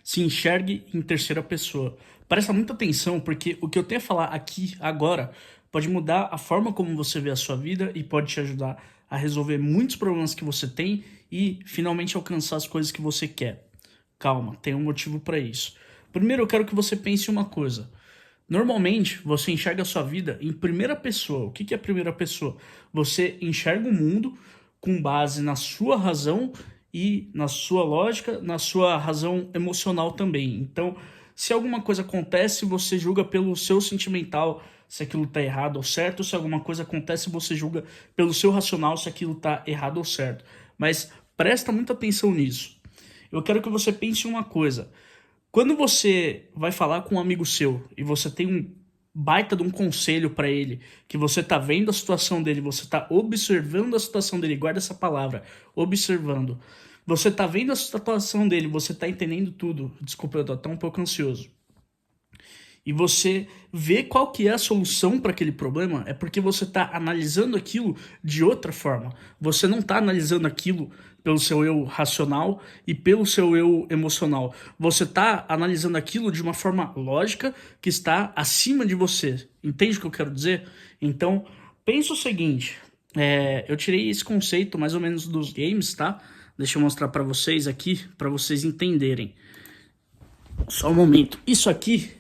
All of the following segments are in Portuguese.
se enxergue em terceira pessoa. Presta muita atenção, porque o que eu tenho a falar aqui agora pode mudar a forma como você vê a sua vida e pode te ajudar a resolver muitos problemas que você tem e finalmente alcançar as coisas que você quer. Calma, tem um motivo para isso. Primeiro, eu quero que você pense uma coisa. Normalmente, você enxerga a sua vida em primeira pessoa. O que é primeira pessoa? Você enxerga o mundo com base na sua razão e na sua lógica, na sua razão emocional também. Então, se alguma coisa acontece, você julga pelo seu sentimental se aquilo está errado ou certo. Se alguma coisa acontece, você julga pelo seu racional se aquilo está errado ou certo. Mas presta muita atenção nisso. Eu quero que você pense em uma coisa. Quando você vai falar com um amigo seu e você tem um baita de um conselho para ele, que você tá vendo a situação dele, você tá observando a situação dele, guarda essa palavra, observando. Você tá vendo a situação dele, você tá entendendo tudo. Desculpa, eu tô até um pouco ansioso. E você vê qual que é a solução para aquele problema, é porque você está analisando aquilo de outra forma. Você não está analisando aquilo pelo seu eu racional e pelo seu eu emocional. Você está analisando aquilo de uma forma lógica que está acima de você. Entende o que eu quero dizer? Então, pensa o seguinte, eu tirei esse conceito mais ou menos dos games, tá? Deixa eu mostrar para vocês aqui, para vocês entenderem. Só um momento. Isso aqui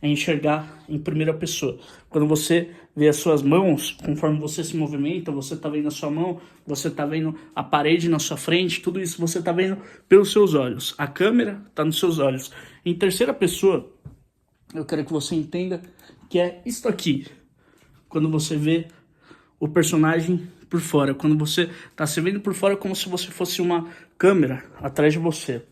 é enxergar em primeira pessoa. Quando você vê as suas mãos, conforme você se movimenta, você está vendo a sua mão, você está vendo a parede na sua frente, tudo isso você está vendo pelos seus olhos. A câmera está nos seus olhos. Em terceira pessoa, eu quero que você entenda que é isto aqui. Quando você vê o personagem por fora, quando você está se vendo por fora como se você fosse uma câmera atrás de você.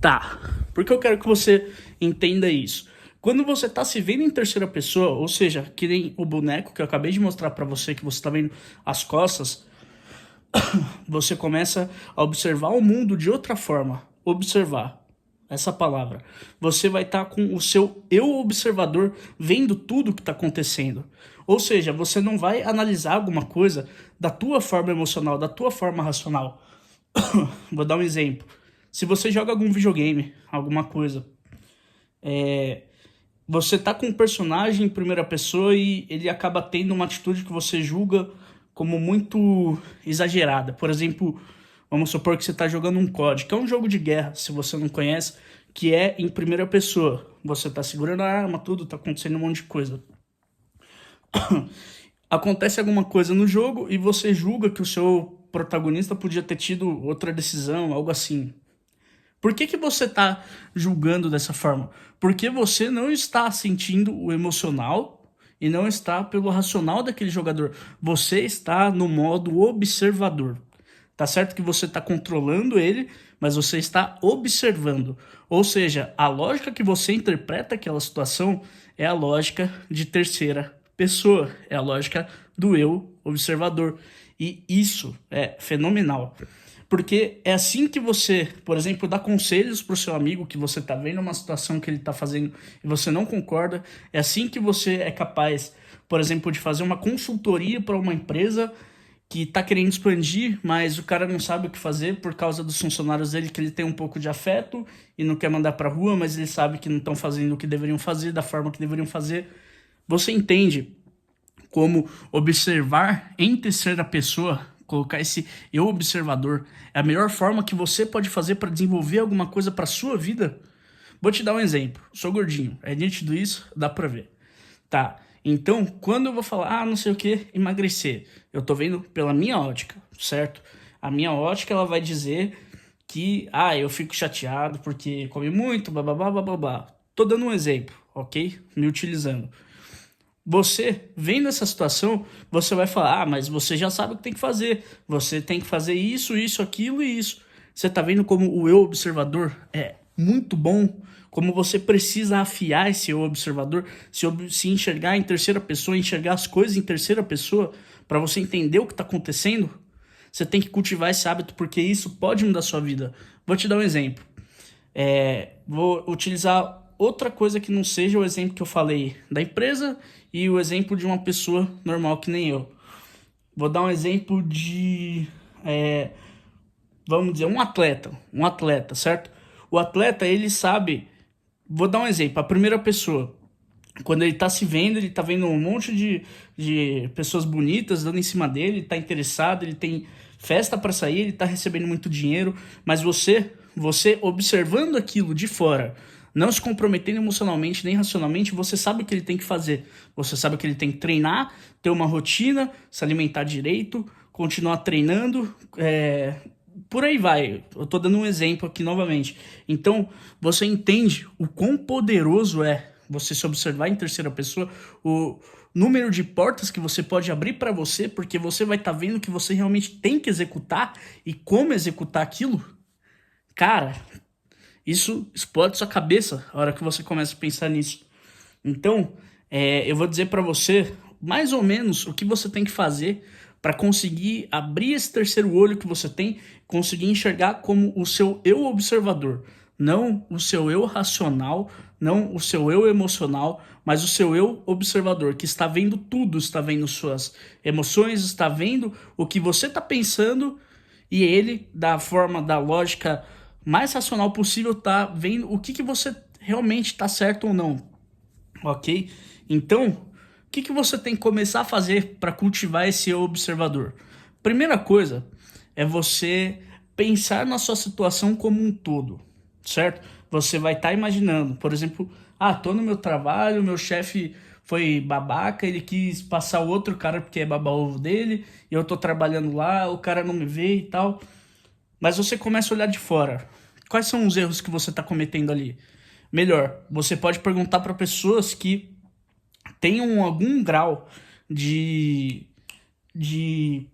Tá, porque eu quero que você entenda isso. Quando você tá se vendo em terceira pessoa, ou seja, que nem o boneco que eu acabei de mostrar pra você, que você tá vendo as costas, você começa a observar o mundo de outra forma. Observar, essa palavra. Você vai estar com o seu eu observador vendo tudo que tá acontecendo. Ou seja, você não vai analisar alguma coisa da tua forma emocional, da tua forma racional. Vou dar um exemplo. Se você joga algum videogame, alguma coisa, você tá com um personagem em primeira pessoa e ele acaba tendo uma atitude que você julga como muito exagerada. Por exemplo, vamos supor que você tá jogando um COD, que é um jogo de guerra, se você não conhece, que é em primeira pessoa. Você tá segurando a arma, tudo, tá acontecendo um monte de coisa. Acontece alguma coisa no jogo e você julga que o seu protagonista podia ter tido outra decisão, algo assim. Por que você está julgando dessa forma? Porque você não está sentindo o emocional e não está pelo racional daquele jogador. Você está no modo observador. Tá certo que você está controlando ele, mas você está observando. Ou seja, a lógica que você interpreta aquela situação é a lógica de terceira pessoa, é a lógica do eu observador. E isso é fenomenal. Porque é assim que você, por exemplo, dá conselhos para o seu amigo que você está vendo uma situação que ele está fazendo e você não concorda. É assim que você é capaz, por exemplo, de fazer uma consultoria para uma empresa que está querendo expandir, mas o cara não sabe o que fazer por causa dos funcionários dele, que ele tem um pouco de afeto e não quer mandar para a rua, mas ele sabe que não estão fazendo o que deveriam fazer, da forma que deveriam fazer. Você entende como observar em terceira pessoa, colocar esse eu observador, é a melhor forma que você pode fazer para desenvolver alguma coisa para sua vida? Vou te dar um exemplo. Sou gordinho, é nítido isso? Dá para ver. Tá, então quando eu vou falar, não sei o que, emagrecer, eu tô vendo pela minha ótica, certo? A minha ótica, ela vai dizer que, eu fico chateado porque comi muito, blá blá blá blá blá blá. Tô dando um exemplo, ok? Me utilizando. Você, vendo essa situação, você vai falar, mas você já sabe o que tem que fazer. Você tem que fazer isso, isso, aquilo e isso. Você tá vendo como o eu observador é muito bom, como você precisa afiar esse eu observador, se enxergar em terceira pessoa, enxergar as coisas em terceira pessoa, para você entender o que tá acontecendo. Você tem que cultivar esse hábito, porque isso pode mudar a sua vida. Vou te dar um exemplo. Vou utilizar outra coisa que não seja o exemplo que eu falei da empresa e o exemplo de uma pessoa normal que nem eu. Vou dar um exemplo de, vamos dizer, um atleta, certo? O atleta, ele sabe, vou dar um exemplo, a primeira pessoa, quando ele tá se vendo, ele tá vendo um monte de pessoas bonitas dando em cima dele, ele tá interessado, ele tem festa para sair, ele tá recebendo muito dinheiro, mas você observando aquilo de fora, não se comprometendo emocionalmente nem racionalmente, você sabe o que ele tem que fazer. Você sabe que ele tem que treinar, ter uma rotina, se alimentar direito, continuar treinando, por aí vai. Eu tô dando um exemplo aqui novamente. Então, você entende o quão poderoso é você se observar em terceira pessoa, o número de portas que você pode abrir para você, porque você vai estar vendo que você realmente tem que executar e como executar aquilo. Cara, isso explode sua cabeça a hora que você começa a pensar nisso. Então, eu vou dizer para você mais ou menos o que você tem que fazer para conseguir abrir esse terceiro olho que você tem, conseguir enxergar como o seu eu observador, não o seu eu racional, não o seu eu emocional, mas o seu eu observador, que está vendo tudo, está vendo suas emoções, está vendo o que você está pensando e ele, da forma, da lógica mais racional possível, tá vendo o que você realmente está certo ou não, ok? Então, o que você tem que começar a fazer para cultivar esse eu observador? Primeira coisa é você pensar na sua situação como um todo, certo? Você vai estar imaginando, por exemplo, tô no meu trabalho, meu chefe foi babaca, ele quis passar o outro cara porque é baba-ovo dele, e eu tô trabalhando lá, o cara não me vê e tal. Mas você começa a olhar de fora. Quais são os erros que você está cometendo ali? Melhor, você pode perguntar para pessoas que tenham algum grau de, de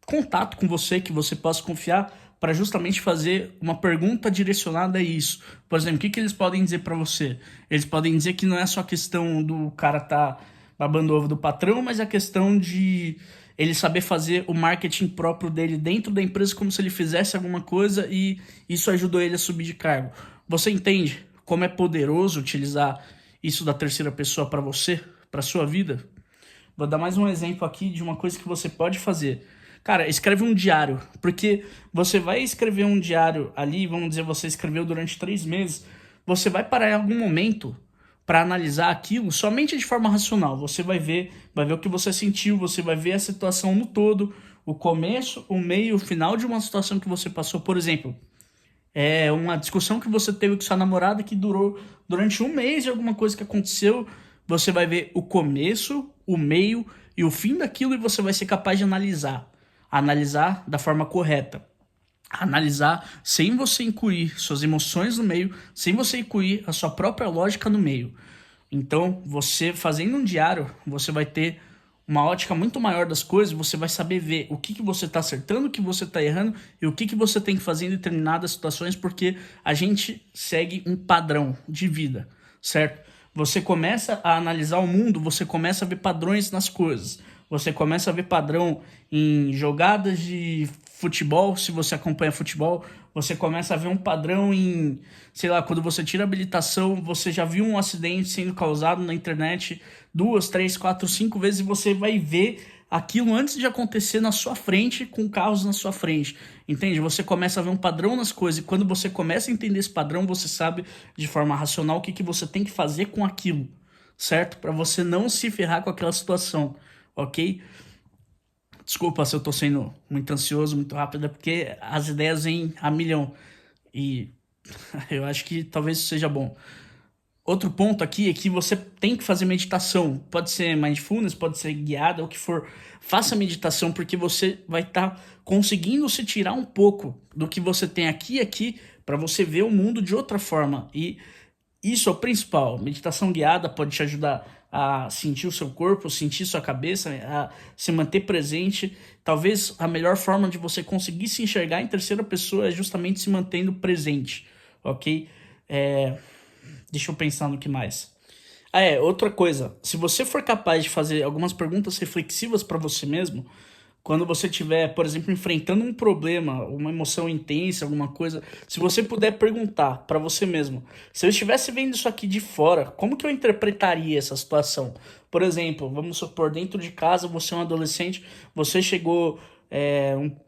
contato com você, que você possa confiar, para justamente fazer uma pergunta direcionada a isso. Por exemplo, o que eles podem dizer para você? Eles podem dizer que não é só questão do cara tá babando o ovo do patrão, mas a questão de ele saber fazer o marketing próprio dele dentro da empresa como se ele fizesse alguma coisa e isso ajudou ele a subir de cargo. Você entende como é poderoso utilizar isso da terceira pessoa para você, para sua vida? Vou dar mais um exemplo aqui de uma coisa que você pode fazer. Cara, escreve um diário, porque você vai escrever um diário ali, vamos dizer, você escreveu durante 3 meses, você vai parar em algum momento para analisar aquilo somente de forma racional. Você vai ver o que você sentiu, você vai ver a situação no todo, o começo, o meio, o final de uma situação que você passou. Por exemplo, uma discussão que você teve com sua namorada que durou durante 1 mês de alguma coisa que aconteceu. Você vai ver o começo, o meio e o fim daquilo e você vai ser capaz de analisar da forma correta, analisar sem você incluir suas emoções no meio, sem você incluir a sua própria lógica no meio. Então, você fazendo um diário, você vai ter uma ótica muito maior das coisas, você vai saber ver o que você está acertando, o que você está errando e o que você tem que fazer em determinadas situações, porque a gente segue um padrão de vida, certo? Você começa a analisar o mundo, você começa a ver padrões nas coisas. Você começa a ver padrão em jogadas de futebol, se você acompanha futebol, você começa a ver um padrão em, sei lá, quando você tira a habilitação, você já viu um acidente sendo causado na internet 2, 3, 4, 5 vezes e você vai ver aquilo antes de acontecer na sua frente, com carros na sua frente, entende? Você começa a ver um padrão nas coisas e quando você começa a entender esse padrão, você sabe de forma racional o que você tem que fazer com aquilo, certo? Para você não se ferrar com aquela situação, ok? Desculpa se eu tô sendo muito ansioso, muito rápido, é porque as ideias vêm a milhão e eu acho que talvez isso seja bom. Outro ponto aqui é que você tem que fazer meditação. Pode ser mindfulness, pode ser guiada, o que for. Faça meditação porque você vai estar conseguindo se tirar um pouco do que você tem aqui para você ver o mundo de outra forma. E isso é o principal. Meditação guiada pode te ajudar a sentir o seu corpo, sentir sua cabeça, a se manter presente. Talvez a melhor forma de você conseguir se enxergar em terceira pessoa é justamente se mantendo presente, ok? Deixa eu pensar no que mais. Outra coisa. Se você for capaz de fazer algumas perguntas reflexivas para você mesmo, quando você estiver, por exemplo, enfrentando um problema, uma emoção intensa, alguma coisa, se você puder perguntar para você mesmo, se eu estivesse vendo isso aqui de fora, como que eu interpretaria essa situação? Por exemplo, vamos supor, dentro de casa, você é um adolescente, você chegou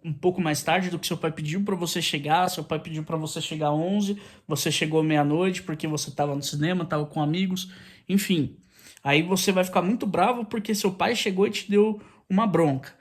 um pouco mais tarde do que seu pai pediu para você chegar, seu pai pediu para você chegar às 11, você chegou meia-noite porque você estava no cinema, estava com amigos, enfim. Aí você vai ficar muito bravo porque seu pai chegou e te deu uma bronca.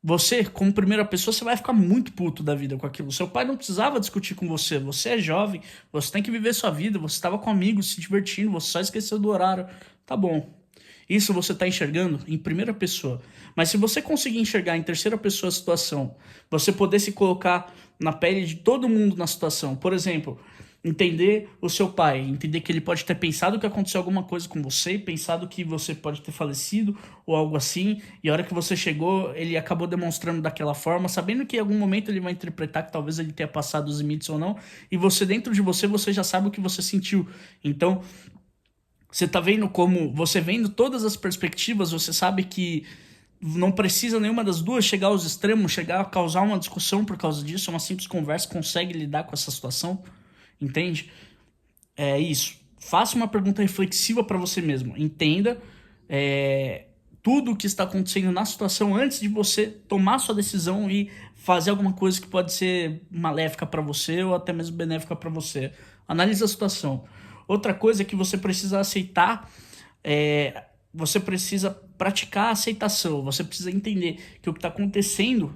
Você, como primeira pessoa, você vai ficar muito puto da vida com aquilo. Seu pai não precisava discutir com você. Você é jovem, você tem que viver sua vida. Você estava com amigos, se divertindo, você só esqueceu do horário. Tá bom. Isso você está enxergando em primeira pessoa. Mas se você conseguir enxergar em terceira pessoa a situação, você poder se colocar na pele de todo mundo na situação. Por exemplo, entender o seu pai, entender que ele pode ter pensado que aconteceu alguma coisa com você, pensado que você pode ter falecido ou algo assim, e a hora que você chegou, ele acabou demonstrando daquela forma, sabendo que em algum momento ele vai interpretar que talvez ele tenha passado os limites ou não, e você dentro de você, você já sabe o que você sentiu. Então, você tá vendo como, você vendo todas as perspectivas, você sabe que não precisa nenhuma das duas chegar aos extremos, chegar a causar uma discussão por causa disso, uma simples conversa consegue lidar com essa situação, entende? É isso. Faça uma pergunta reflexiva para você mesmo. Entenda tudo o que está acontecendo na situação antes de você tomar sua decisão e fazer alguma coisa que pode ser maléfica para você ou até mesmo benéfica para você. Analise a situação. Outra coisa é que você precisa aceitar, você precisa praticar a aceitação, você precisa entender que o que está acontecendo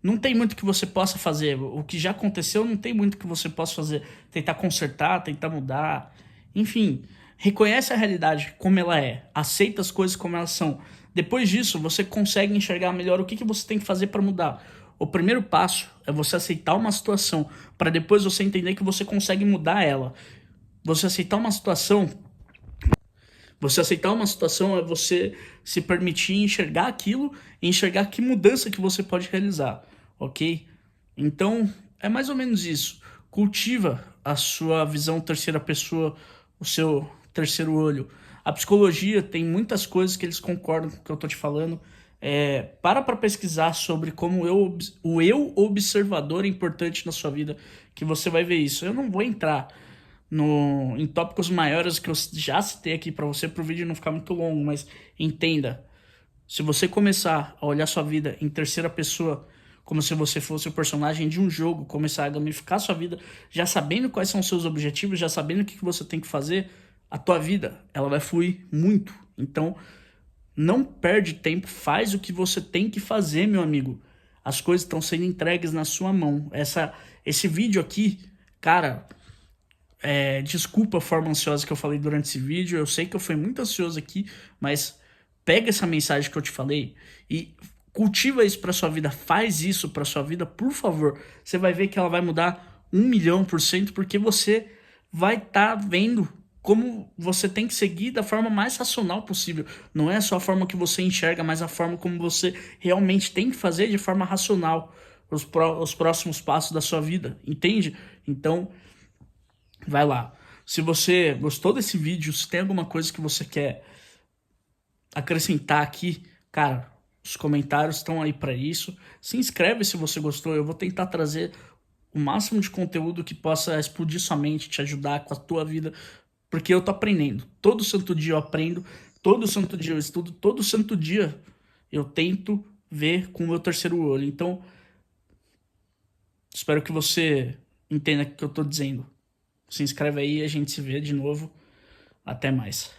não tem muito que você possa fazer. O que já aconteceu não tem muito que você possa fazer. Tentar consertar, tentar mudar. Enfim, reconhece a realidade como ela é. Aceita as coisas como elas são. Depois disso, você consegue enxergar melhor o que você tem que fazer para mudar. O primeiro passo é você aceitar uma situação, para depois você entender que você consegue mudar ela. Você aceitar uma situação é você se permitir enxergar aquilo e enxergar que mudança que você pode realizar, ok? Então, é mais ou menos isso. Cultiva a sua visão terceira pessoa, o seu terceiro olho. A psicologia tem muitas coisas que eles concordam com o que eu tô te falando. Para pesquisar sobre como o eu observador é importante na sua vida, que você vai ver isso. Eu não vou entrar em tópicos maiores que eu já citei aqui para você, para o vídeo não ficar muito longo, mas entenda, se você começar a olhar sua vida em terceira pessoa, como se você fosse o personagem de um jogo, começar a gamificar sua vida, já sabendo quais são os seus objetivos, já sabendo o que você tem que fazer, a tua vida, ela vai fluir muito. Então, não perde tempo, faz o que você tem que fazer, meu amigo. As coisas estão sendo entregues na sua mão. Esse vídeo aqui, cara, desculpa a forma ansiosa que eu falei durante esse vídeo, eu sei que eu fui muito ansioso aqui, mas pega essa mensagem que eu te falei e cultiva isso pra sua vida, faz isso pra sua vida, por favor. Você vai ver que ela vai mudar 1.000.000%, porque você vai estar vendo como você tem que seguir da forma mais racional possível. Não é só a forma que você enxerga, mas a forma como você realmente tem que fazer de forma racional os próximos passos da sua vida, entende? Então, vai lá. Se você gostou desse vídeo, se tem alguma coisa que você quer acrescentar aqui, cara, os comentários estão aí para isso. Se inscreve se você gostou, eu vou tentar trazer o máximo de conteúdo que possa explodir sua mente, te ajudar com a tua vida, porque eu tô aprendendo. Todo santo dia eu aprendo, todo santo dia eu estudo, todo santo dia eu tento ver com o meu terceiro olho. Então, espero que você entenda o que eu tô dizendo. Se inscreve aí e a gente se vê de novo. Até mais.